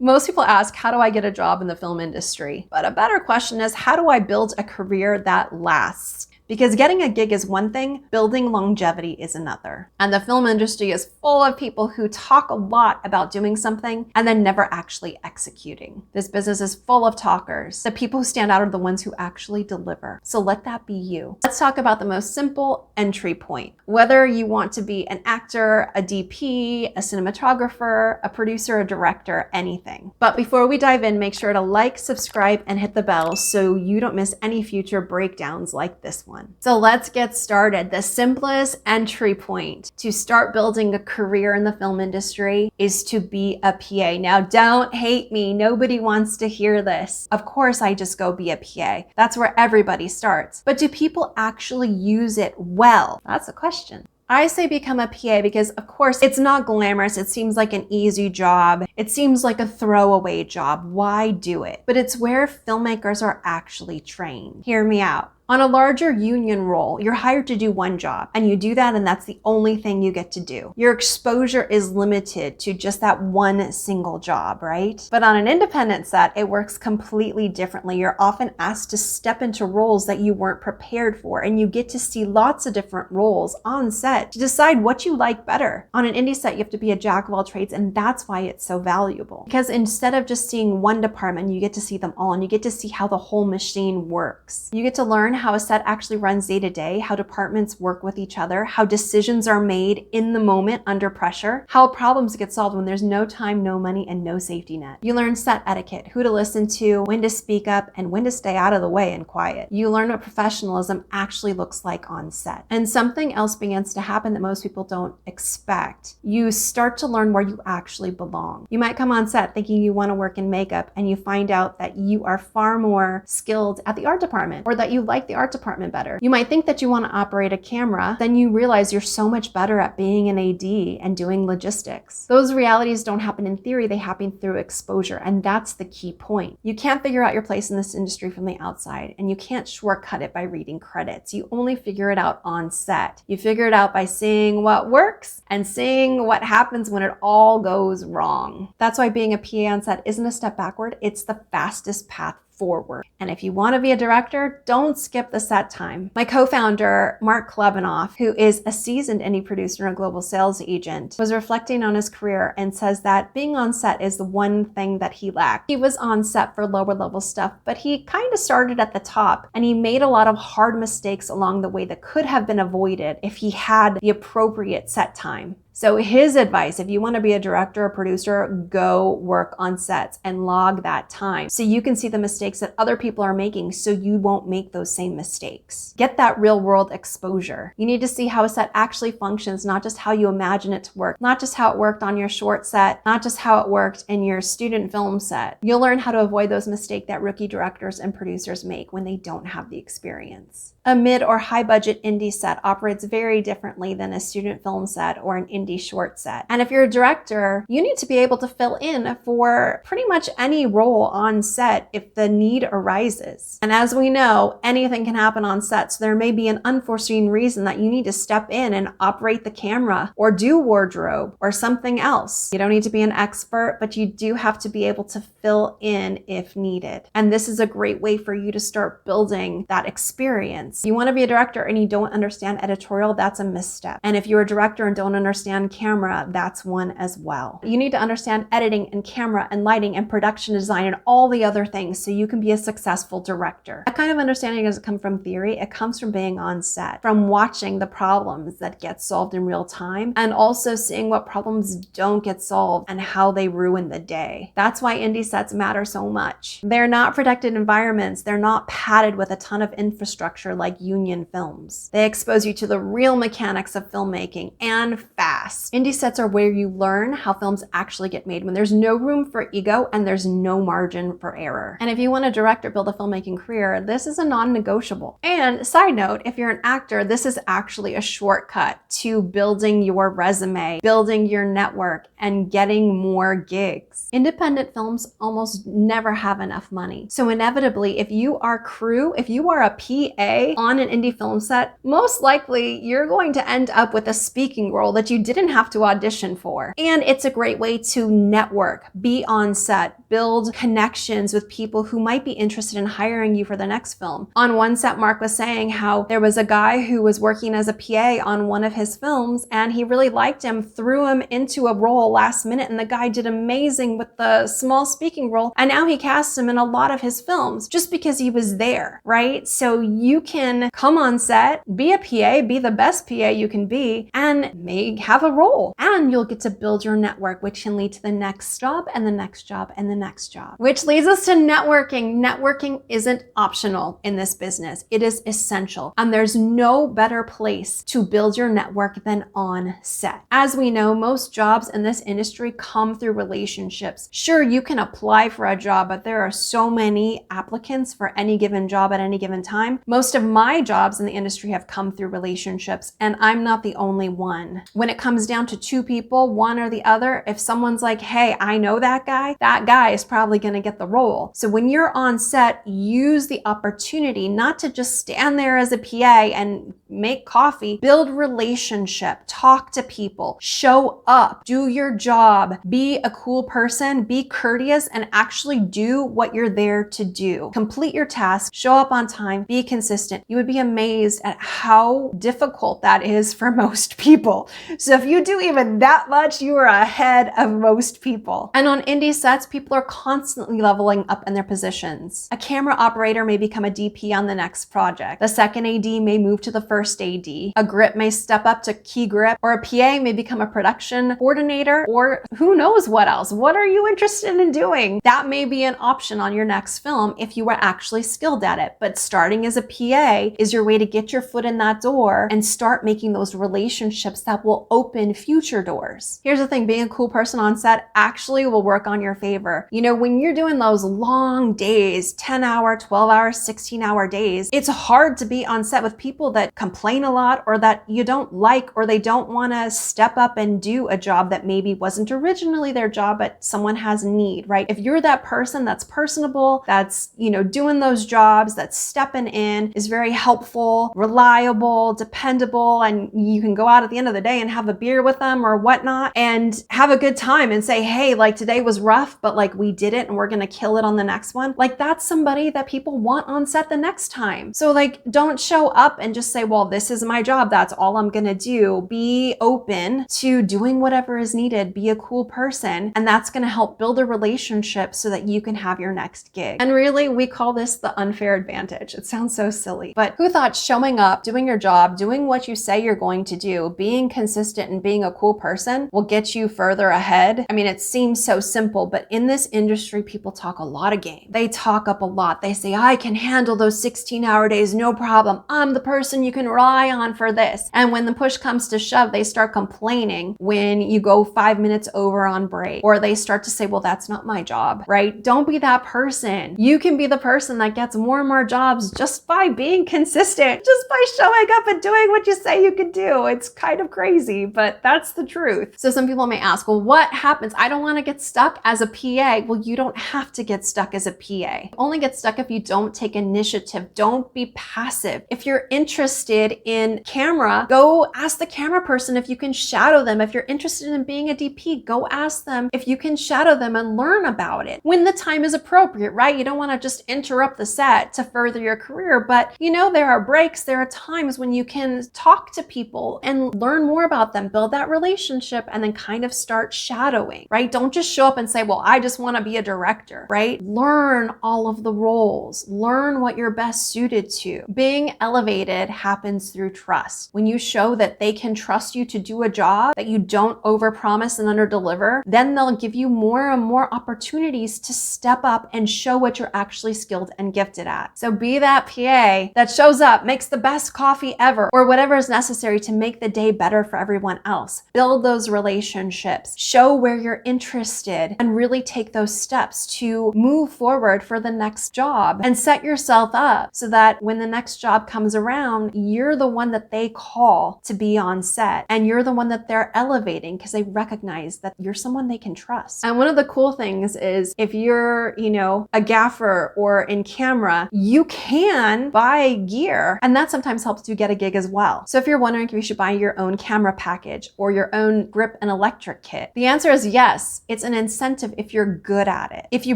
Most people ask, how do I get a job in the film industry? But a better question is, how do I build a career that lasts? Because getting a gig is one thing, building longevity is another. And the film industry is full of people who talk a lot about doing something and then never actually executing. This business is full of talkers. The people who stand out are the ones who actually deliver. So let that be you. Let's talk about the most simple entry point. Whether you want to be an actor, a DP, a cinematographer, a producer, a director, anything. But before we dive in, make sure to like, subscribe, and hit the bell so you don't miss any future breakdowns like this one. So let's get started. The simplest entry point to start building a career in the film industry is to be a PA. Now, don't hate me. Nobody wants to hear this. Of course, I just go be a PA. That's where everybody starts. But do people actually use it well? That's the question. I say become a PA because, of course, it's not glamorous. It seems like an easy job. It seems like a throwaway job. Why do it? But it's where filmmakers are actually trained. Hear me out. On a larger union role, you're hired to do one job, and you do that, and that's the only thing you get to do. Your exposure is limited to just that one single job, right? But on an independent set, it works completely differently. You're often asked to step into roles that you weren't prepared for, and you get to see lots of different roles on set to decide what you like better. On an indie set, you have to be a jack of all trades, and that's why it's so valuable. Because instead of just seeing one department, you get to see them all, and you get to see how the whole machine works. You get to learn how a set actually runs day to day, how departments work with each other, how decisions are made in the moment under pressure, how problems get solved when there's no time, no money, and no safety net. You learn set etiquette, who to listen to, when to speak up, and when to stay out of the way and quiet. You learn what professionalism actually looks like on set. And something else begins to happen that most people don't expect. You start to learn where you actually belong. You might come on set thinking you want to work in makeup, and you find out that you are far more skilled at the art department, or that you like the art department better. You might think that you want to operate a camera, then you realize you're so much better at being an AD and doing logistics. Those realities don't happen in theory, they happen through exposure, and that's the key point. You can't figure out your place in this industry from the outside, and you can't shortcut it by reading credits. You only figure it out on set. You figure it out by seeing what works and seeing what happens when it all goes wrong. That's why being a PA on set isn't a step backward, it's the fastest path forward. And if you want to be a director, don't skip the set time. My co-founder, Marc Clebanoff, who is a seasoned indie producer and a global sales agent, was reflecting on his career and says that being on set is the one thing that he lacked. He was on set for lower level stuff, but he kind of started at the top, and he made a lot of hard mistakes along the way that could have been avoided if he had the appropriate set time. So his advice, if you want to be a director or producer, go work on sets and log that time so you can see the mistakes that other people are making so you won't make those same mistakes. Get that real world exposure. You need to see how a set actually functions, not just how you imagine it to work, not just how it worked on your short set, not just how it worked in your student film set. You'll learn how to avoid those mistakes that rookie directors and producers make when they don't have the experience. A mid or high budget indie set operates very differently than a student film set or an indie short set. And if you're a director, you need to be able to fill in for pretty much any role on set if the need arises. And as we know, anything can happen on set, so there may be an unforeseen reason that you need to step in and operate the camera or do wardrobe or something else. You don't need to be an expert, but you do have to be able to fill in if needed. And this is a great way for you to start building that experience. You want to be a director and you don't understand editorial, that's a misstep. And if you're a director and don't understand camera, that's one as well. You need to understand editing and camera and lighting and production design and all the other things so you can be a successful director. That kind of understanding doesn't come from theory, it comes from being on set, from watching the problems that get solved in real time, and also seeing what problems don't get solved and how they ruin the day. That's why indie sets matter so much. They're not protected environments, they're not padded with a ton of infrastructure like union films. They expose you to the real mechanics of filmmaking and fast. Indie sets are where you learn how films actually get made when there's no room for ego and there's no margin for error. And if you want to direct or build a filmmaking career, this is a non-negotiable. And side note, if you're an actor, this is actually a shortcut to building your resume, building your network, and getting more gigs. Independent films almost never have enough money. So inevitably, if you are crew, if you are a PA on an indie film set, most likely you're going to end up with a speaking role that you didn't didn't have to audition for. And it's a great way to network, be on set, build connections with people who might be interested in hiring you for the next film. On one set, Marc was saying how there was a guy who was working as a PA on one of his films, and he really liked him, threw him into a role last minute, and the guy did amazing with the small speaking role, and now he cast him in a lot of his films just because he was there, right? So you can come on set, be a PA, be the best PA you can be, and may have a role, and you'll get to build your network, which can lead to the next job and the next job and the next job. Which leads us to networking. Networking isn't optional in this business. It is essential. And there's no better place to build your network than on set. As we know, most jobs in this industry come through relationships. Sure, you can apply for a job, but there are so many applicants for any given job at any given time. Most of my jobs in the industry have come through relationships, and I'm not the only one. When it comes down to two people, one or the other, if someone's like, hey, I know that guy is probably going to get the role. So when you're on set, use the opportunity not to just stand there as a PA and make coffee. Build relationship, talk to people, show up, do your job, be a cool person, be courteous, and actually do what you're there to do. Complete your task, show up on time, be consistent. You would be amazed at how difficult that is for most people. So if you do even that much, you are ahead of most people. And on indie sets, people are constantly leveling up in their positions. A camera operator may become a DP on the next project. The second AD may move to the first AD. A grip may step up to key grip, or a PA may become a production coordinator, or who knows what else. What are you interested in doing? That may be an option on your next film if you are actually skilled at it. But starting as a PA is your way to get your foot in that door and start making those relationships that will open future doors. Here's the thing, being a cool person on set actually will work on your favor. You know, when you're doing those long days, 10-hour, 12-hour, 16-hour days, it's hard to be on set with people that complain a lot, or that you don't like, or they don't want to step up and do a job that maybe wasn't originally their job, but someone has need, right? If you're that person that's personable, that's, you know, doing those jobs, that's stepping in, is very helpful, reliable, dependable, and you can go out at the end of the day and have a beer with them or whatnot and have a good time and say, hey, like today was rough, but like we did it and we're gonna kill it on the next one. Like that's somebody that people want on set the next time. So like, don't show up and just say, well, this is my job, that's all I'm gonna do. Be open to doing whatever is needed. Be a cool person, and that's gonna help build a relationship so that you can have your next gig. And really, we call this the unfair advantage. It sounds so silly, but who thought showing up, doing your job, doing what you say you're going to do, being consistent and being a cool person will get you further ahead? I mean, it seems so simple, but in this industry, people talk a lot of game. They talk up a lot. They say, I can handle those 16-hour days, no problem. I'm the person you can rely on for this. And when the push comes to shove, they start complaining when you go 5 minutes over on break, or they start to say, well, that's not my job, right? Don't be that person. You can be the person that gets more and more jobs just by being consistent, just by showing up and doing what you say you can do. It's kind of crazy, but that's the truth. So some people may ask, well, what happens? I don't want to get stuck as a PA. Well, you don't have to get stuck as a PA. You only get stuck if you don't take initiative. Don't be passive. If you're interested in camera, go ask the camera person if you can shadow them. If you're interested in being a DP, go ask them if you can shadow them and learn about it when the time is appropriate, right? You don't want to just interrupt the set to further your career, but you know, there are breaks, there are times when you can talk to people and learn more about them, build that relationship, and then kind of start shadowing, right? Don't just show up and say, well, I just want to be a director, right? Learn all of the roles, learn what you're best suited to. Being elevated happens through trust. When you show that they can trust you to do a job, that you don't overpromise and underdeliver, then they'll give you more and more opportunities to step up and show what you're actually skilled and gifted at. So be that PA that shows up, makes the best coffee ever, or whatever is necessary to make the day better for everyone else. Build those relationships, show where you're interested, and really take those steps to move forward for the next job and set yourself up so that when the next job comes around, you're the one that they call to be on set, and you're the one that they're elevating because they recognize that you're someone they can trust. And one of the cool things is if you're, you know, a gaffer or in camera, you can buy gear, and that sometimes helps you get a gig as well. So if you're wondering if you should buy your own camera package, package or your own grip and electric kit? The answer is yes. It's an incentive if you're good at it. If you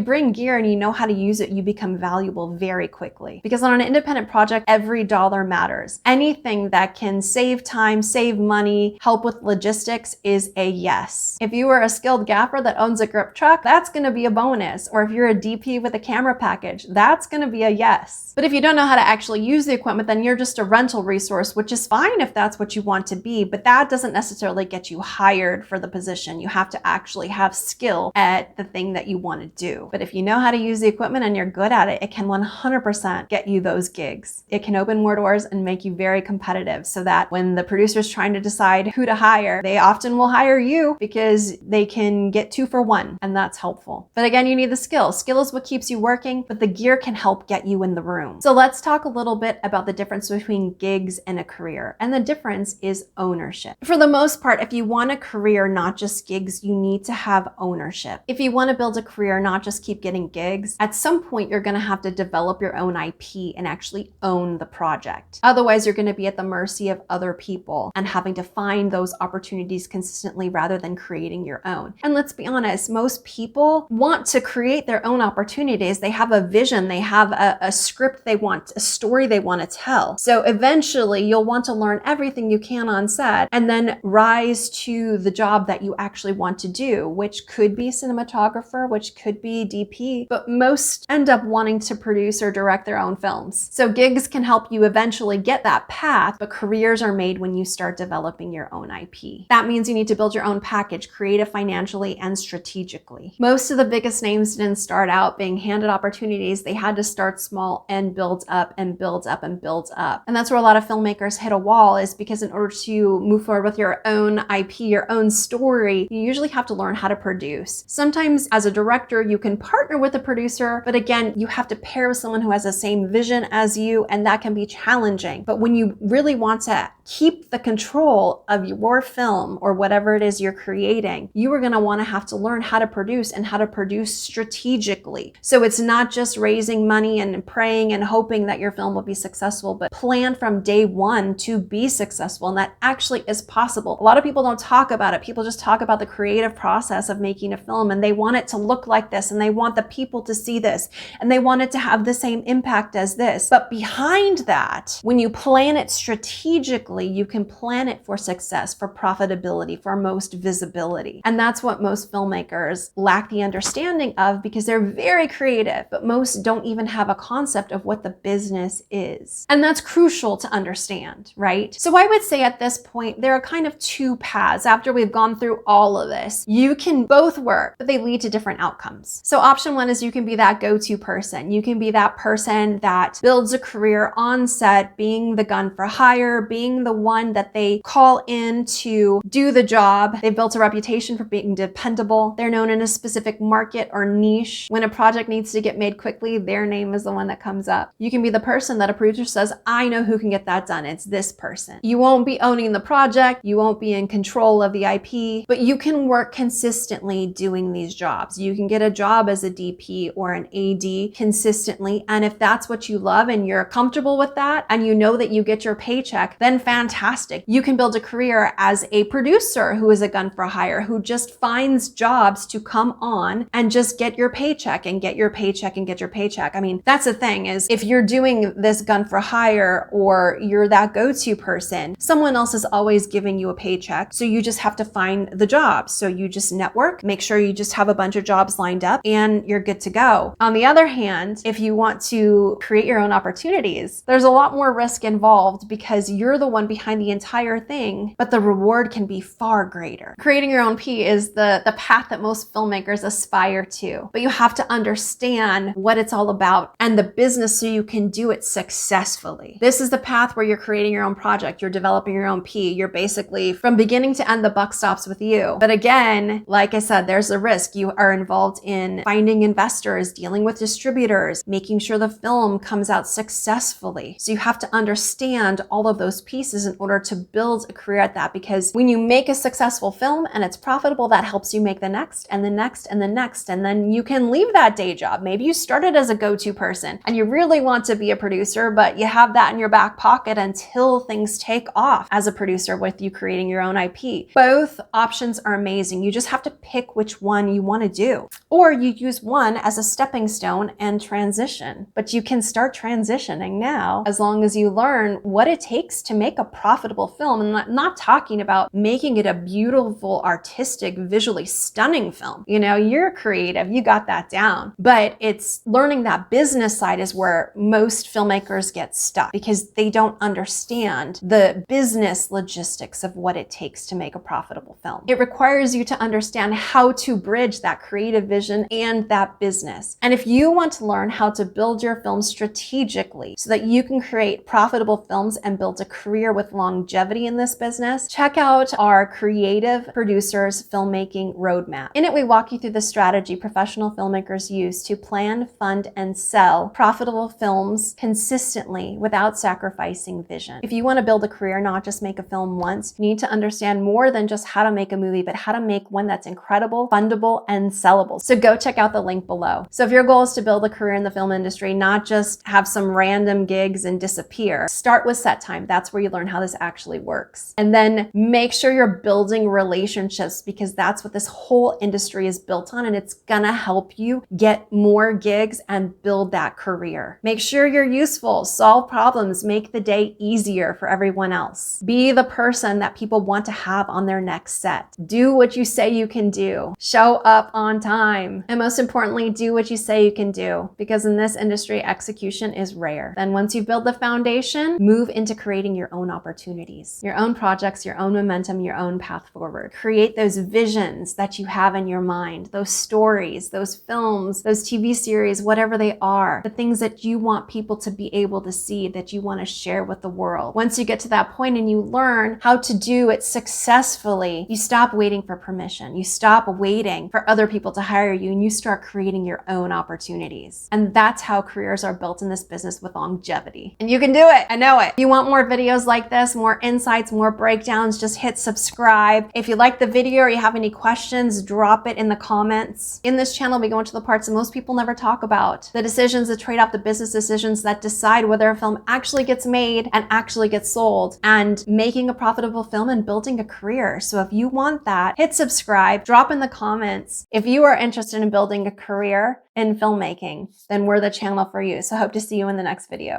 bring gear and you know how to use it, you become valuable very quickly. Because on an independent project, every dollar matters. Anything that can save time, save money, help with logistics is a yes. If you are a skilled gaffer that owns a grip truck, that's going to be a bonus. Or if you're a DP with a camera package, that's going to be a yes. But if you don't know how to actually use the equipment, then you're just a rental resource, which is fine if that's what you want to be, but that doesn't necessarily get you hired for the position. You have to actually have skill at the thing that you want to do. But if you know how to use the equipment and you're good at it, it can 100% get you those gigs. It can open more doors and make you very competitive so that when the producer's trying to decide who to hire, they often will hire you because they can get 2 for 1, and that's helpful. But again, you need the skill. Skill is what keeps you working, but the gear can help get you in the room. So let's talk a little bit about the difference between gigs and a career. And the difference is ownership. For the most part, if you want a career, not just gigs, you need to have ownership. If you want to build a career, not just keep getting gigs, at some point you're going to have to develop your own IP and actually own the project. Otherwise, you're going to be at the mercy of other people and having to find those opportunities consistently rather than creating your own. And let's be honest, most people want to create their own opportunities. They have a vision, they have a script they want, a story they want to tell. So eventually you'll want to learn everything you can on set and then rise to the job that you actually want to do, which could be cinematographer, which could be DP, but most end up wanting to produce or direct their own films. So gigs can help you eventually get that path, but careers are made when you start developing your own IP. That means you need to build your own package, create it financially and strategically. Most of the biggest names didn't start out being handed opportunities. They had to start small and build up and build up and build up. And that's where a lot of filmmakers hit a wall, is because in order to move forward with your own IP, your own story, you usually have to learn how to produce. Sometimes as a director, you can partner with a producer, but again, you have to pair with someone who has the same vision as you, and that can be challenging. But when you really want to keep the control of your film or whatever it is you're creating, you are going to want to have to learn how to produce and how to produce strategically. So it's not just raising money and praying and hoping that your film will be successful, but plan from day one to be successful. And that actually is possible. A lot of people don't talk about it. People just talk about the creative process of making a film, and they want it to look like this, and they want the people to see this, and they want it to have the same impact as this. But behind that, when you plan it strategically, you can plan it for success, for profitability, for most visibility. And that's what most filmmakers lack the understanding of, because they're very creative, but most don't even have a concept of what the business is. And that's crucial to understand, right? So I would say at this point, there are kind of 2 paths. After we've gone through all of this, you can both work, but they lead to different outcomes. So option 1 is you can be that go-to person. You can be that person that builds a career on set, being the gun for hire, being the one that they call in to do the job. They've built a reputation for being dependable. They're known in a specific market or niche. When a project needs to get made quickly, their name is the one that comes up. You can be the person that a producer says, I know who can get that done. It's this person. You won't be owning the project. You won't be in control of the IP, but you can work consistently doing these jobs. You can get a job as a DP or an AD consistently. And if that's what you love and you're comfortable with that, and you know that you get your paycheck, then fantastic. You can build a career as a producer who is a gun for hire, who just finds jobs to come on and just get your paycheck and get your paycheck and get your paycheck. I mean, that's the thing, is if you're doing this gun for hire or you're that go-to person, someone else is always giving you a paycheck. So you just have to find the jobs. So you just network, make sure you just have a bunch of jobs lined up, and you're good to go. On the other hand, if you want to create your own opportunities, there's a lot more risk involved because you're the one behind the entire thing, but the reward can be far greater. Creating your own P is the path that most filmmakers aspire to, but you have to understand what it's all about and the business so you can do it successfully. This is the path where you're creating your own project, you're developing your own P, you're basically from beginning to end, the buck stops with you. But again, like I said, there's a risk. You are involved in finding investors, dealing with distributors, making sure the film comes out successfully. So you have to understand all of those pieces in order to build a career at that, because when you make a successful film and it's profitable, that helps you make the next and the next and the next, and then you can leave that day job. Maybe you started as a go-to person and you really want to be a producer, but you have that in your back pocket until things take off as a producer with you creating your own IP. Both options are amazing. You just have to pick which one you want to do. Or you use one as a stepping stone and transition. But you can start transitioning now as long as you learn what it takes to make a profitable film. And I'm not talking about making it a beautiful, artistic, visually stunning film. You know, you're creative, you got that down. But it's learning that business side is where most filmmakers get stuck because they don't understand the business logistics of what it takes to make a profitable film. It requires you to understand how to bridge that creative vision and that business. And if you want to learn how to build your film strategically so that you can create profitable films and build a career with longevity in this business, check out our Creative Producers Filmmaking Roadmap. In it, we walk you through the strategy professional filmmakers use to plan, fund, and sell profitable films consistently without sacrificing vision. If you want to build a career, not just make a film once, you need to understand more than just how to make a movie, but how to make one that's incredible, fundable, and sellable. So go check out the link below. So if your goal is to build a career in the film industry, not just have some random gigs and disappear, start with set time. That's where you learn how this actually works. And then make sure you're building relationships because that's what this whole industry is built on, and it's gonna help you get more gigs and build that career. Make sure you're useful, solve problems, make the day easier for everyone else. Be the person that people want to have on their next set. Do what you say you can do. Show up on time. And most importantly, do what you say you can do, because in this industry, execution is rare. Then once you build the foundation, move into creating your own opportunities, your own projects, your own momentum, your own path forward. Create those visions that you have in your mind, those stories, those films, those TV series, whatever they are, the things that you want people to be able to see, that you want to share with the world. Once you get to that point and you learn how to do it successfully, you stop waiting for permission. You stop waiting for other people to hire you and you start creating your own opportunities. And that's how careers are built in this business with longevity. And you can do it. I know it. If you want more videos like this, more insights, more breakdowns, just hit subscribe. If you like the video or you have any questions, drop it in the comments. In this channel, we go into the parts that most people never talk about. The decisions, the trade-off, the business decisions that decide whether a film actually gets made and actually gets sold, and making a profitable film and building a career. So if you want that, hit subscribe, drop in the comments. If you are interested in building a career in filmmaking, then we're the channel for you. So hope to see you in the next video.